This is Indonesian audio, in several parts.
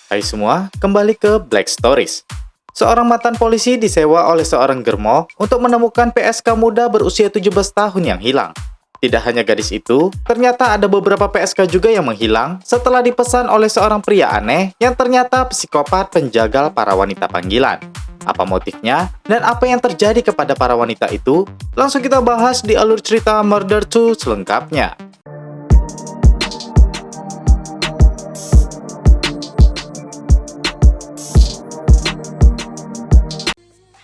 Hai semua, kembali ke Black Stories. Seorang mantan polisi disewa oleh seorang germo untuk menemukan PSK muda berusia 17 tahun yang hilang. Tidak hanya gadis itu, ternyata ada beberapa PSK juga yang menghilang setelah dipesan oleh seorang pria aneh yang ternyata psikopat penjagal para wanita panggilan. Apa motifnya dan apa yang terjadi kepada para wanita itu? Langsung kita bahas di alur cerita Murder 2 selengkapnya.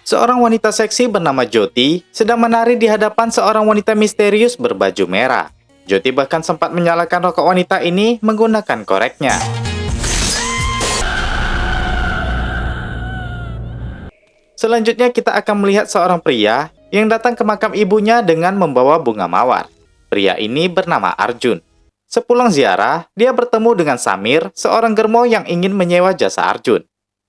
Seorang wanita seksi bernama Jyoti sedang menari di hadapan seorang wanita misterius berbaju merah. Jyoti bahkan sempat menyalakan rokok wanita ini menggunakan koreknya. Selanjutnya kita akan melihat seorang pria yang datang ke makam ibunya dengan membawa bunga mawar. Pria ini bernama Arjun. Sepulang ziarah, dia bertemu dengan Samir, seorang germo yang ingin menyewa jasa Arjun.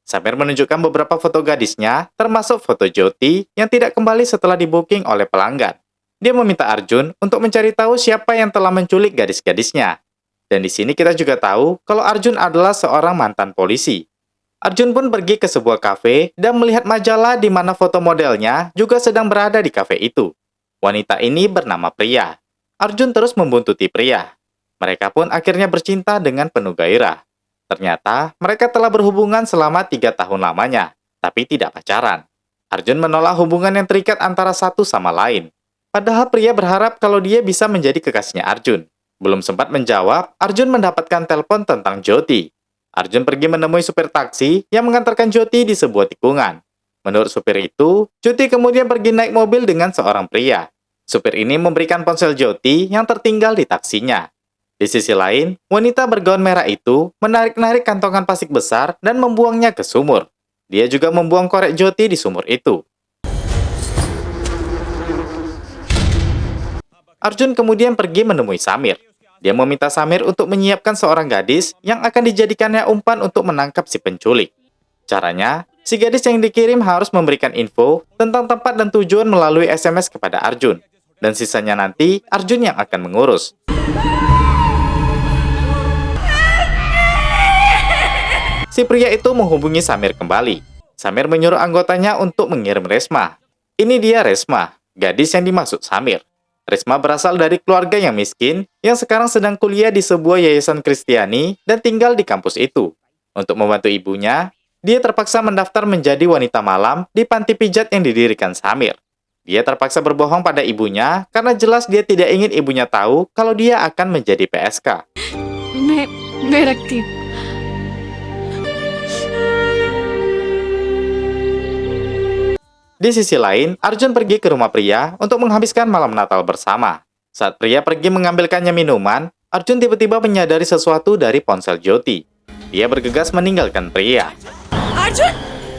Samir menunjukkan beberapa foto gadisnya, termasuk foto Jyoti yang tidak kembali setelah di-booking oleh pelanggan. Dia meminta Arjun untuk mencari tahu siapa yang telah menculik gadis-gadisnya. Dan di sini kita juga tahu kalau Arjun adalah seorang mantan polisi. Arjun pun pergi ke sebuah kafe dan melihat majalah di mana foto modelnya juga sedang berada di kafe itu. Wanita ini bernama Priya. Arjun terus membuntuti Priya. Mereka pun akhirnya bercinta dengan penuh gairah. Ternyata, mereka telah berhubungan selama 3 tahun lamanya, tapi tidak pacaran. Arjun menolak hubungan yang terikat antara satu sama lain. Padahal pria berharap kalau dia bisa menjadi kekasihnya Arjun. Belum sempat menjawab, Arjun mendapatkan telepon tentang Jyoti. Arjun pergi menemui supir taksi yang mengantarkan Jyoti di sebuah tikungan. Menurut supir itu, Jyoti kemudian pergi naik mobil dengan seorang pria. Supir ini memberikan ponsel Jyoti yang tertinggal di taksinya. Di sisi lain, wanita bergaun merah itu menarik-narik kantongan plastik besar dan membuangnya ke sumur. Dia juga membuang korek Jyoti di sumur itu. Arjun kemudian pergi menemui Samir. Dia meminta Samir untuk menyiapkan seorang gadis yang akan dijadikannya umpan untuk menangkap si penculik. Caranya, si gadis yang dikirim harus memberikan info tentang tempat dan tujuan melalui SMS kepada Arjun. Dan sisanya nanti, Arjun yang akan mengurus. Si pria itu menghubungi Samir kembali. Samir menyuruh anggotanya untuk mengirim Resma. Ini dia Resma, gadis yang dimaksud Samir. Resma berasal dari keluarga yang miskin, yang sekarang sedang kuliah di sebuah yayasan Kristiani dan tinggal di kampus itu. Untuk membantu ibunya, dia terpaksa mendaftar menjadi wanita malam di panti pijat yang didirikan Samir. Dia terpaksa berbohong pada ibunya karena jelas dia tidak ingin ibunya tahu kalau dia akan menjadi PSK. मैं रखती हूँ। Di sisi lain, Arjun pergi ke rumah pria untuk menghabiskan malam Natal bersama. Saat pria pergi mengambilkannya minuman, Arjun tiba-tiba menyadari sesuatu dari ponsel Jyoti. Dia bergegas meninggalkan pria. Arjun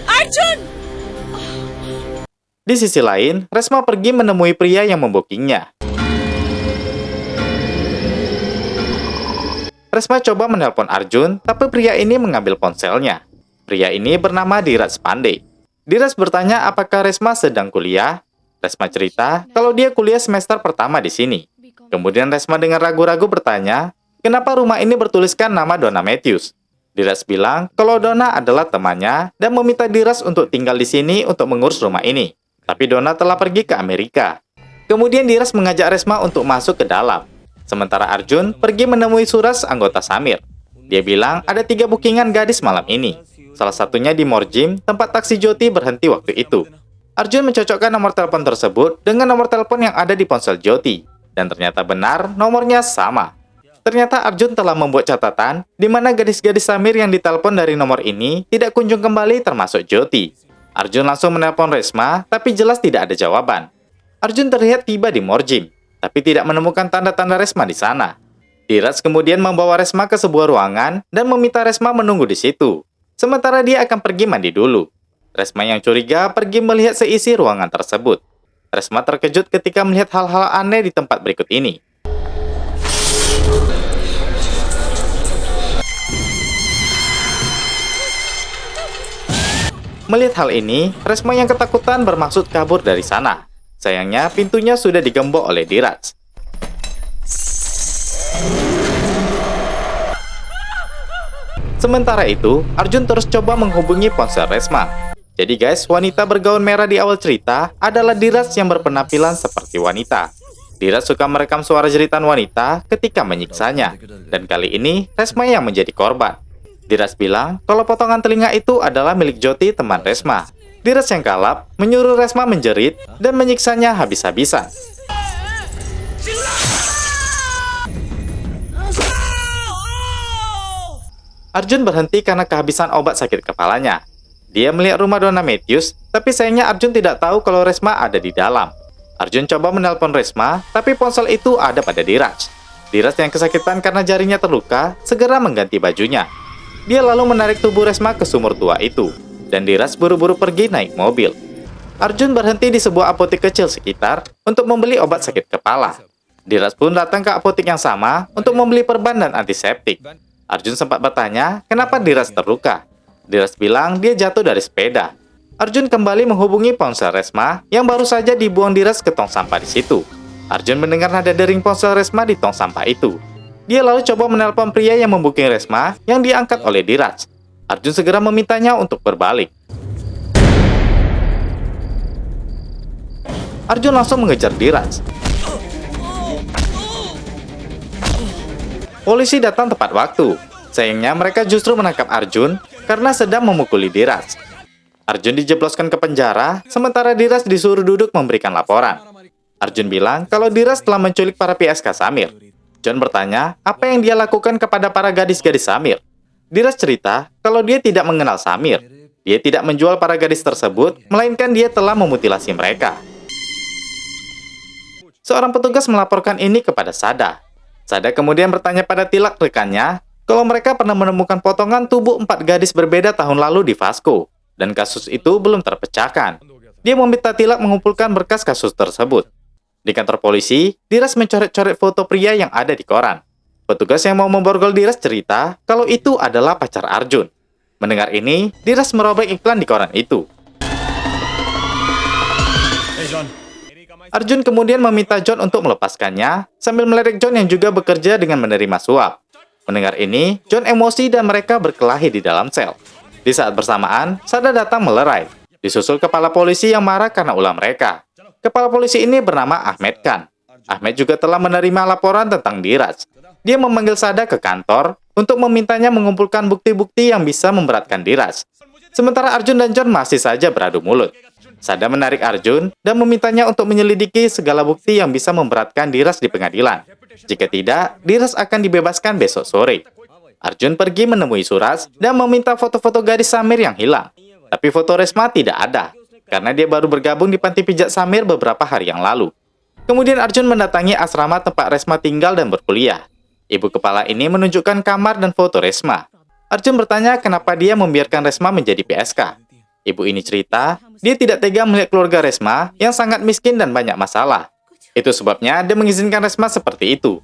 Arjun Di sisi lain, Resma pergi menemui pria yang membokingnya. Resma coba menelpon Arjun, tapi pria ini mengambil ponselnya. Pria ini bernama Diraj Pandey. Diraj bertanya apakah Resma sedang kuliah. Resma cerita kalau dia kuliah semester pertama di sini. Kemudian Resma dengan ragu-ragu bertanya, kenapa rumah ini bertuliskan nama Donna Matthews? Diraj bilang kalau Donna adalah temannya dan meminta Diraj untuk tinggal di sini untuk mengurus rumah ini. Tapi Donna telah pergi ke Amerika. Kemudian Diraj mengajak Resma untuk masuk ke dalam. Sementara Arjun pergi menemui Suras, anggota Samir. Dia bilang ada 3 bookingan gadis malam ini. Salah satunya di Morjim, tempat taksi Jyoti berhenti waktu itu. Arjun mencocokkan nomor telepon tersebut dengan nomor telepon yang ada di ponsel Jyoti. Dan ternyata benar, nomornya sama. Ternyata Arjun telah membuat catatan di mana gadis-gadis Samir yang ditelepon dari nomor ini tidak kunjung kembali termasuk Jyoti. Arjun langsung menelpon Resma, tapi jelas tidak ada jawaban. Arjun terlihat tiba di Morjim, tapi tidak menemukan tanda-tanda Resma di sana. Diraj kemudian membawa Resma ke sebuah ruangan dan meminta Resma menunggu di situ. Sementara dia akan pergi mandi dulu. Resma yang curiga pergi melihat seisi ruangan tersebut. Resma terkejut ketika melihat hal-hal aneh di tempat berikut ini. Melihat hal ini, Resma yang ketakutan bermaksud kabur dari sana. Sayangnya, pintunya sudah digembok oleh Diraj. Sementara itu, Arjun terus coba menghubungi ponsel Resma. Jadi guys, wanita bergaun merah di awal cerita adalah Diraj yang berpenampilan seperti wanita. Diraj suka merekam suara jeritan wanita ketika menyiksanya. Dan kali ini, Resma yang menjadi korban. Diraj bilang kalau potongan telinga itu adalah milik Jyoti, teman Resma. Diraj yang kalap menyuruh Resma menjerit dan menyiksanya habis-habisan. Arjun berhenti karena kehabisan obat sakit kepalanya. Dia melihat rumah Donna Matthews, tapi sayangnya Arjun tidak tahu kalau Resma ada di dalam. Arjun coba menelpon Resma, tapi ponsel itu ada pada Diraj. Diraj yang kesakitan karena jarinya terluka, segera mengganti bajunya. Dia lalu menarik tubuh Resma ke sumur tua itu, dan Diraj buru-buru pergi naik mobil. Arjun berhenti di sebuah apotek kecil sekitar untuk membeli obat sakit kepala. Diraj pun datang ke apotek yang sama untuk membeli perban dan antiseptik. Arjun sempat bertanya kenapa Diraj terluka. Diraj bilang dia jatuh dari sepeda. Arjun kembali menghubungi ponsel Resma yang baru saja dibuang Diraj ke tong sampah di situ. Arjun mendengar nada dering ponsel Resma di tong sampah itu. Dia lalu coba menelpon pria yang membuking Resma yang diangkat oleh Diraj. Arjun segera memintanya untuk berbalik. Arjun langsung mengejar Diraj. Polisi datang tepat waktu. Sayangnya mereka justru menangkap Arjun karena sedang memukuli Diraj. Arjun dijebloskan ke penjara, sementara Diraj disuruh duduk memberikan laporan. Arjun bilang kalau Diraj telah menculik para PSK Samir. John bertanya apa yang dia lakukan kepada para gadis-gadis Samir. Diraj cerita kalau dia tidak mengenal Samir. Dia tidak menjual para gadis tersebut, melainkan dia telah memutilasi mereka. Seorang petugas melaporkan ini kepada Sada. Sada kemudian bertanya pada Tilak rekannya kalau mereka pernah menemukan potongan tubuh 4 gadis berbeda tahun lalu di Vasco, dan kasus itu belum terpecahkan. Dia meminta Tilak mengumpulkan berkas kasus tersebut. Di kantor polisi, Diraj mencoret-coret foto pria yang ada di koran. Petugas yang mau memborgol Diraj cerita kalau itu adalah pacar Arjun. Mendengar ini, Diraj merobek iklan di koran itu. Arjun kemudian meminta John untuk melepaskannya, sambil meledek John yang juga bekerja dengan menerima suap. Mendengar ini, John emosi dan mereka berkelahi di dalam sel. Di saat bersamaan, Sada datang melerai. Disusul kepala polisi yang marah karena ulah mereka. Kepala polisi ini bernama Ahmed Khan. Ahmed juga telah menerima laporan tentang Diraj. Dia memanggil Sada ke kantor untuk memintanya mengumpulkan bukti-bukti yang bisa memberatkan Diraj. Sementara Arjun dan John masih saja beradu mulut. Sada menarik Arjun dan memintanya untuk menyelidiki segala bukti yang bisa memberatkan Diraj di pengadilan. Jika tidak, Diraj akan dibebaskan besok sore. Arjun pergi menemui Suraj dan meminta foto-foto gadis Samir yang hilang. Tapi foto Resma tidak ada, karena dia baru bergabung di panti pijat Samir beberapa hari yang lalu. Kemudian Arjun mendatangi asrama tempat Resma tinggal dan berkuliah. Ibu kepala ini menunjukkan kamar dan foto Resma. Arjun bertanya kenapa dia membiarkan Resma menjadi PSK. Ibu ini cerita, dia tidak tega melihat keluarga Resma yang sangat miskin dan banyak masalah. Itu sebabnya dia mengizinkan Resma seperti itu.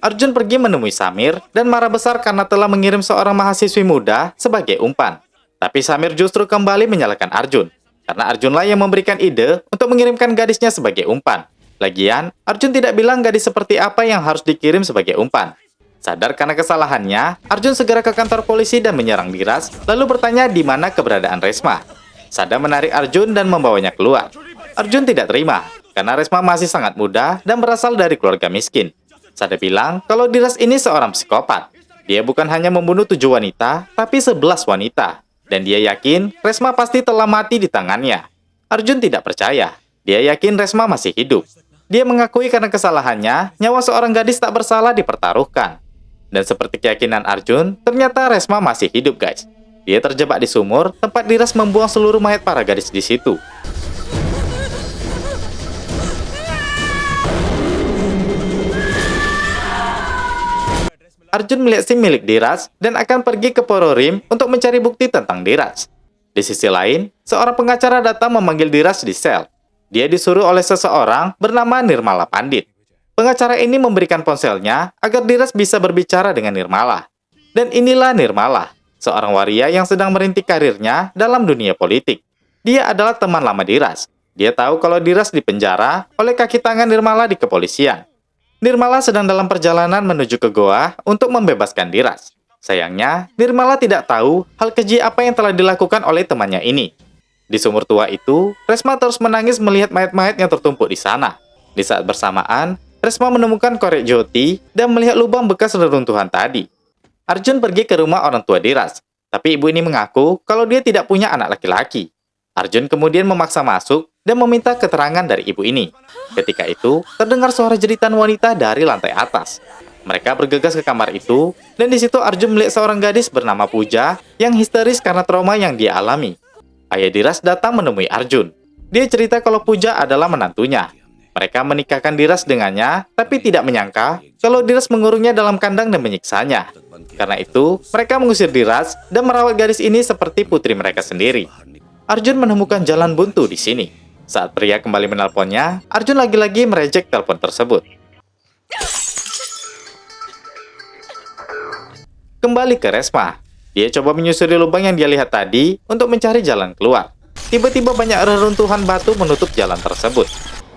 Arjun pergi menemui Samir dan marah besar karena telah mengirim seorang mahasiswi muda sebagai umpan. Tapi Samir justru kembali menyalahkan Arjun, karena Arjunlah yang memberikan ide untuk mengirimkan gadisnya sebagai umpan. Lagian, Arjun tidak bilang gadis seperti apa yang harus dikirim sebagai umpan. Sadar karena kesalahannya, Arjun segera ke kantor polisi dan menyerang Diraj, lalu bertanya di mana keberadaan Resma. Sada menarik Arjun dan membawanya keluar. Arjun tidak terima, karena Resma masih sangat muda dan berasal dari keluarga miskin. Sada bilang kalau Diraj ini seorang psikopat. Dia bukan hanya membunuh 7 wanita, tapi 11 wanita. Dan dia yakin Resma pasti telah mati di tangannya. Arjun tidak percaya. Dia yakin Resma masih hidup. Dia mengakui karena kesalahannya, nyawa seorang gadis tak bersalah dipertaruhkan. Dan seperti keyakinan Arjun, ternyata Resma masih hidup, guys. Dia terjebak di sumur, tempat Diraj membuang seluruh mayat para gadis di situ. Arjun melihat SIM milik Diraj dan akan pergi ke Pororim untuk mencari bukti tentang Diraj. Di sisi lain, seorang pengacara datang memanggil Diraj di sel. Dia disuruh oleh seseorang bernama Nirmala Pandit. Pengacara ini memberikan ponselnya agar Diraj bisa berbicara dengan Nirmala. Dan inilah Nirmala, seorang waria yang sedang merintis karirnya dalam dunia politik. Dia adalah teman lama Diraj. Dia tahu kalau Diraj dipenjara oleh kaki tangan Nirmala di kepolisian. Nirmala sedang dalam perjalanan menuju ke goa untuk membebaskan Diraj. Sayangnya, Nirmala tidak tahu hal keji apa yang telah dilakukan oleh temannya ini. Di sumur tua itu, Resma terus menangis melihat mayat-mayat yang tertumpuk di sana. Di saat bersamaan, Resma menemukan korek joti dan melihat lubang bekas reruntuhan tadi. Arjun pergi ke rumah orang tua Diras, tapi ibu ini mengaku kalau dia tidak punya anak laki-laki. Arjun kemudian memaksa masuk dan meminta keterangan dari ibu ini. Ketika itu, terdengar suara jeritan wanita dari lantai atas. Mereka bergegas ke kamar itu, dan di situ Arjun melihat seorang gadis bernama Puja yang histeris karena trauma yang dia alami. Ayah Diras datang menemui Arjun. Dia cerita kalau Puja adalah menantunya. Mereka menikahkan Diras dengannya, tapi tidak menyangka kalau Diras mengurungnya dalam kandang dan menyiksanya. Karena itu, mereka mengusir Diras dan merawat gadis ini seperti putri mereka sendiri. Arjun menemukan jalan buntu di sini. Saat pria kembali menelponnya, Arjun lagi-lagi merejek telepon tersebut. Kembali ke Resma. Dia coba menyusuri lubang yang dia lihat tadi untuk mencari jalan keluar. Tiba-tiba banyak reruntuhan batu menutup jalan tersebut.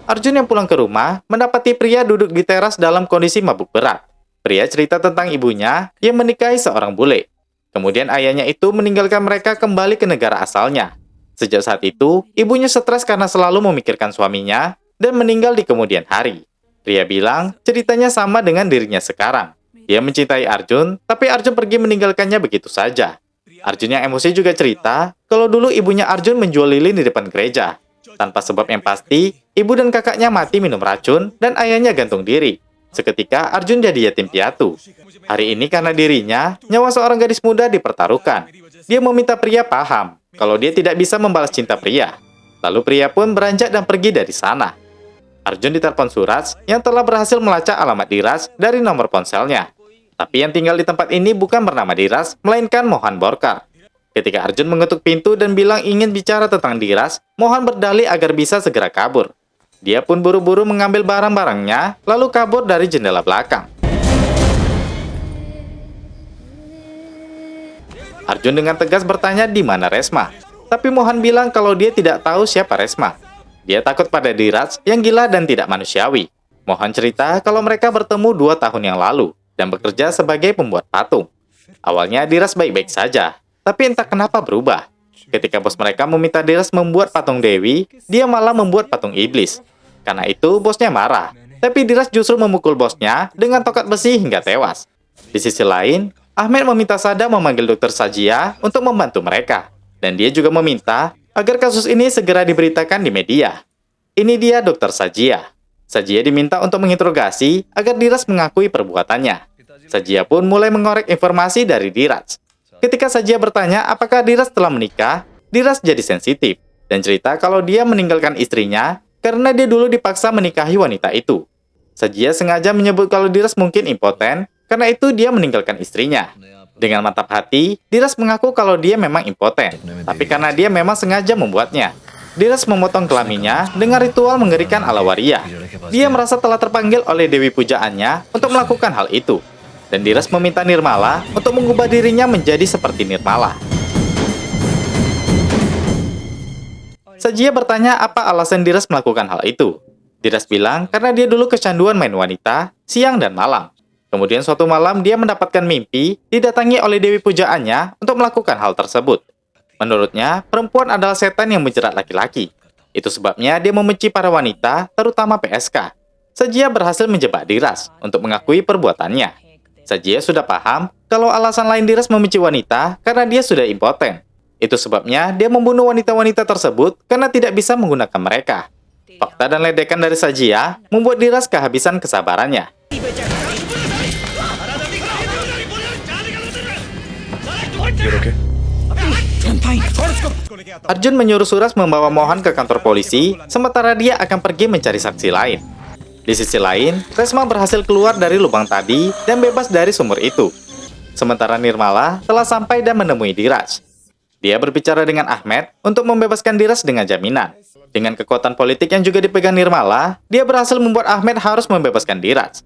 Arjun yang pulang ke rumah mendapati pria duduk di teras dalam kondisi mabuk berat. Pria cerita tentang ibunya yang menikahi seorang bule. Kemudian ayahnya itu meninggalkan mereka kembali ke negara asalnya. Sejak saat itu, ibunya stres karena selalu memikirkan suaminya dan meninggal di kemudian hari. Pria bilang ceritanya sama dengan dirinya sekarang. Dia mencintai Arjun, tapi Arjun pergi meninggalkannya begitu saja. Arjun yang emosi juga cerita kalau dulu ibunya Arjun menjual lilin di depan gereja. Tanpa sebab yang pasti, ibu dan kakaknya mati minum racun dan ayahnya gantung diri. Seketika Arjun jadi yatim piatu. Hari ini karena dirinya, nyawa seorang gadis muda dipertaruhkan. Dia meminta pria paham kalau dia tidak bisa membalas cinta pria. Lalu pria pun beranjak dan pergi dari sana. Arjun ditelepon Suraj yang telah berhasil melacak alamat Diras dari nomor ponselnya. Tapi yang tinggal di tempat ini bukan bernama Diras, melainkan Mohan Borkar. Ketika Arjun mengetuk pintu dan bilang ingin bicara tentang Diras, Mohan berdalih agar bisa segera kabur. Dia pun buru-buru mengambil barang-barangnya, lalu kabur dari jendela belakang. Arjun dengan tegas bertanya di mana Resma. Tapi Mohan bilang kalau dia tidak tahu siapa Resma. Dia takut pada Diras yang gila dan tidak manusiawi. Mohan cerita kalau mereka bertemu 2 tahun yang lalu dan bekerja sebagai pembuat patung. Awalnya Diras baik-baik saja, tapi entah kenapa berubah. Ketika bos mereka meminta Diras membuat patung Dewi, dia malah membuat patung iblis. Karena itu bosnya marah, tapi Diras justru memukul bosnya dengan tokat besi hingga tewas. Di sisi lain, Ahmed meminta Sada memanggil Dr. Sajia untuk membantu mereka. Dan dia juga meminta agar kasus ini segera diberitakan di media. Ini dia Dr. Sajia. Sajia diminta untuk menginterogasi agar Diras mengakui perbuatannya. Sajia pun mulai mengorek informasi dari Diras. Ketika Sajia bertanya apakah Diras telah menikah, Diras jadi sensitif dan cerita kalau dia meninggalkan istrinya karena dia dulu dipaksa menikahi wanita itu. Sajia sengaja menyebut kalau Diras mungkin impoten, karena itu dia meninggalkan istrinya. Dengan mantap hati, Diras mengaku kalau dia memang impoten, tapi karena dia memang sengaja membuatnya. Diras memotong kelaminnya dengan ritual mengerikan ala waria. Dia merasa telah terpanggil oleh Dewi pujaannya untuk melakukan hal itu. Dan Diras meminta Nirmala untuk mengubah dirinya menjadi seperti Nirmala. Sajia bertanya apa alasan Diras melakukan hal itu. Diras bilang karena dia dulu kecanduan main wanita, siang dan malam. Kemudian suatu malam dia mendapatkan mimpi didatangi oleh Dewi pujaannya untuk melakukan hal tersebut. Menurutnya, perempuan adalah setan yang menjerat laki-laki. Itu sebabnya dia membenci para wanita, terutama PSK. Sajia berhasil menjebak Diras untuk mengakui perbuatannya. Sajia sudah paham kalau alasan lain Diras membenci wanita karena dia sudah impoten. Itu sebabnya dia membunuh wanita-wanita tersebut karena tidak bisa menggunakan mereka. Fakta dan ledekan dari Sajia membuat Diras kehabisan kesabarannya. Arjun menyuruh Suraj membawa Mohan ke kantor polisi, sementara dia akan pergi mencari saksi lain. Di sisi lain, Resma berhasil keluar dari lubang tadi dan bebas dari sumur itu. Sementara Nirmala telah sampai dan menemui Diras. Dia berbicara dengan Ahmed untuk membebaskan Diras dengan jaminan. Dengan kekuatan politik yang juga dipegang Nirmala, dia berhasil membuat Ahmed harus membebaskan Diras.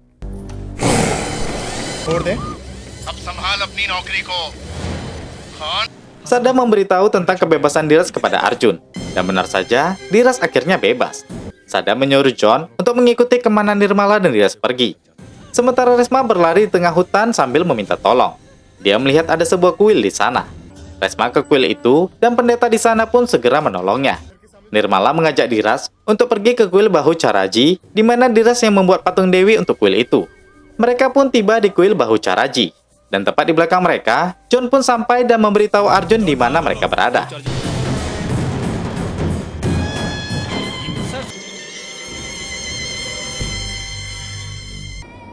Sada memberitahu tentang kebebasan Diras kepada Arjun. Dan benar saja, Diras akhirnya bebas. Sada menyuruh John untuk mengikuti kemana Nirmala dan Diras pergi. Sementara Resma berlari di tengah hutan sambil meminta tolong. Dia melihat ada sebuah kuil di sana. Resma ke kuil itu, dan pendeta di sana pun segera menolongnya. Nirmala mengajak Diras untuk pergi ke kuil Bahu Caraji, di mana Diras yang membuat patung dewi untuk kuil itu. Mereka pun tiba di kuil Bahu Caraji. Dan tepat di belakang mereka, John pun sampai dan memberitahu Arjun di mana mereka berada.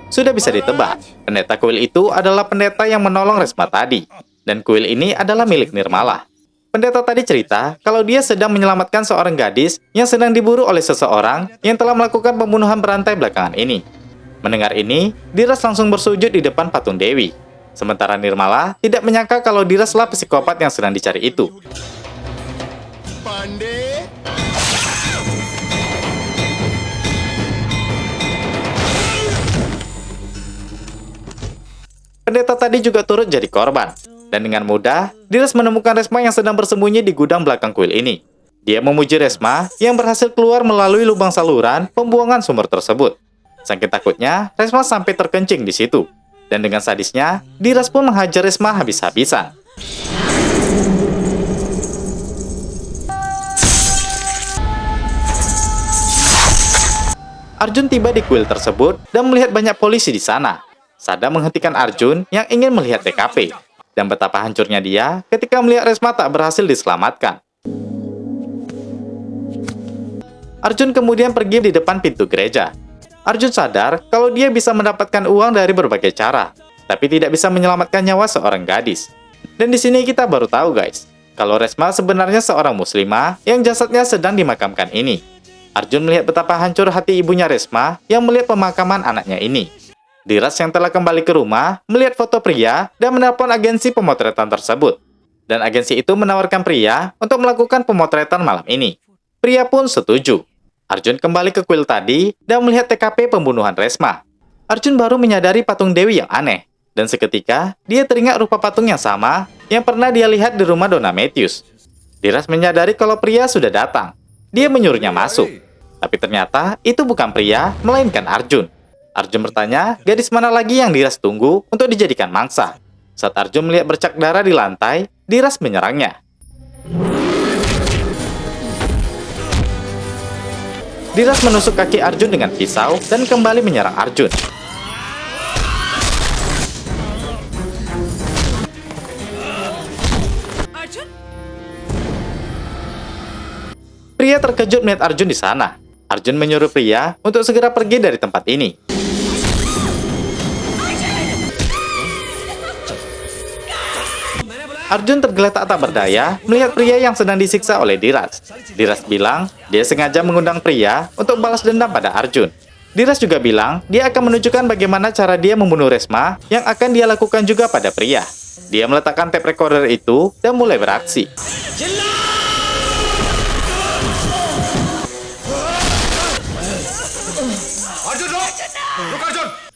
Sudah bisa ditebak, pendeta kuil itu adalah pendeta yang menolong Resma tadi. Dan kuil ini adalah milik Nirmala. Pendeta tadi cerita kalau dia sedang menyelamatkan seorang gadis yang sedang diburu oleh seseorang yang telah melakukan pembunuhan berantai belakangan ini. Mendengar ini, Diras langsung bersujud di depan patung dewi. Sementara Nirmala tidak menyangka kalau Diraslah psikopat yang sedang dicari itu. Pendeta tadi juga turut jadi korban. Dan dengan mudah, Diras menemukan Resma yang sedang bersembunyi di gudang belakang kuil ini. Dia memuji Resma yang berhasil keluar melalui lubang saluran pembuangan sumur tersebut. Saking takutnya, Resma sampai terkencing di situ. Dan dengan sadisnya, Diras pun menghajar Resma habis-habisan. Arjun tiba di kuil tersebut dan melihat banyak polisi di sana. Sada menghentikan Arjun yang ingin melihat TKP. Dan betapa hancurnya dia ketika melihat Resma tak berhasil diselamatkan. Arjun kemudian pergi di depan pintu gereja. Arjun sadar kalau dia bisa mendapatkan uang dari berbagai cara, tapi tidak bisa menyelamatkan nyawa seorang gadis. Dan di sini kita baru tahu guys, kalau Resma sebenarnya seorang muslimah yang jasadnya sedang dimakamkan ini. Arjun melihat betapa hancur hati ibunya Resma yang melihat pemakaman anaknya ini. Diras yang telah kembali ke rumah melihat foto pria dan menelpon agensi pemotretan tersebut. Dan agensi itu menawarkan pria untuk melakukan pemotretan malam ini. Pria pun setuju. Arjun kembali ke kuil tadi dan melihat TKP pembunuhan Resma. Arjun baru menyadari patung dewi yang aneh. Dan seketika, dia teringat rupa patung yang sama yang pernah dia lihat di rumah Donna Matthews. Diras menyadari kalau pria sudah datang. Dia menyuruhnya masuk. Tapi ternyata itu bukan pria, melainkan Arjun. Arjun bertanya, gadis mana lagi yang Diras tunggu untuk dijadikan mangsa? Saat Arjun melihat bercak darah di lantai, Diras menyerangnya. Diras menusuk kaki Arjun dengan pisau dan kembali menyerang Arjun. Arjun? Pria terkejut melihat Arjun di sana. Arjun menyuruh pria untuk segera pergi dari tempat ini. Arjun tergeletak tak berdaya melihat pria yang sedang disiksa oleh Diras. Diras bilang dia sengaja mengundang pria untuk balas dendam pada Arjun. Diras juga bilang dia akan menunjukkan bagaimana cara dia membunuh Resma yang akan dia lakukan juga pada pria. Dia meletakkan tape recorder itu dan mulai beraksi.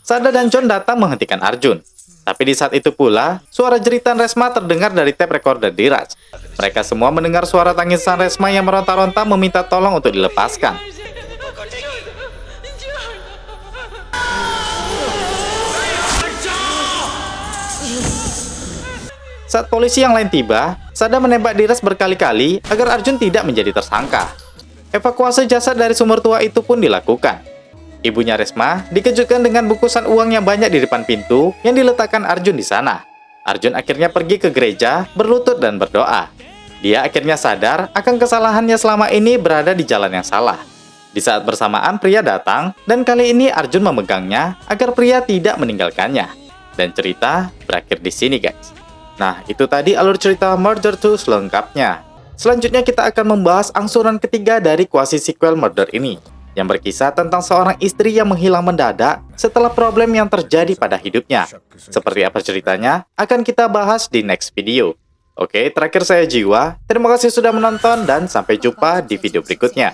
Sada dan John datang menghentikan Arjun. Tapi di saat itu pula, suara jeritan Resma terdengar dari tape recorder Diras. Mereka semua mendengar suara tangisan Resma yang meronta-ronta meminta tolong untuk dilepaskan. Saat polisi yang lain tiba, Sada menembak Diras berkali-kali agar Arjun tidak menjadi tersangka. Evakuasi jasad dari sumur tua itu pun dilakukan. Ibunya Resma dikejutkan dengan bungkusan uang yang banyak di depan pintu yang diletakkan Arjun di sana. Arjun akhirnya pergi ke gereja, berlutut dan berdoa. Dia akhirnya sadar akan kesalahannya selama ini berada di jalan yang salah. Di saat bersamaan pria datang, dan kali ini Arjun memegangnya agar pria tidak meninggalkannya. Dan cerita berakhir di sini guys. Nah, itu tadi alur cerita Murder 2 selengkapnya. Selanjutnya kita akan membahas angsuran ketiga dari quasi sequel Murder ini, yang berkisah tentang seorang istri yang menghilang mendadak setelah problem yang terjadi pada hidupnya. Seperti apa ceritanya, akan kita bahas di next video. Oke, terakhir saya Jiwa. Terima kasih sudah menonton dan sampai jumpa di video berikutnya.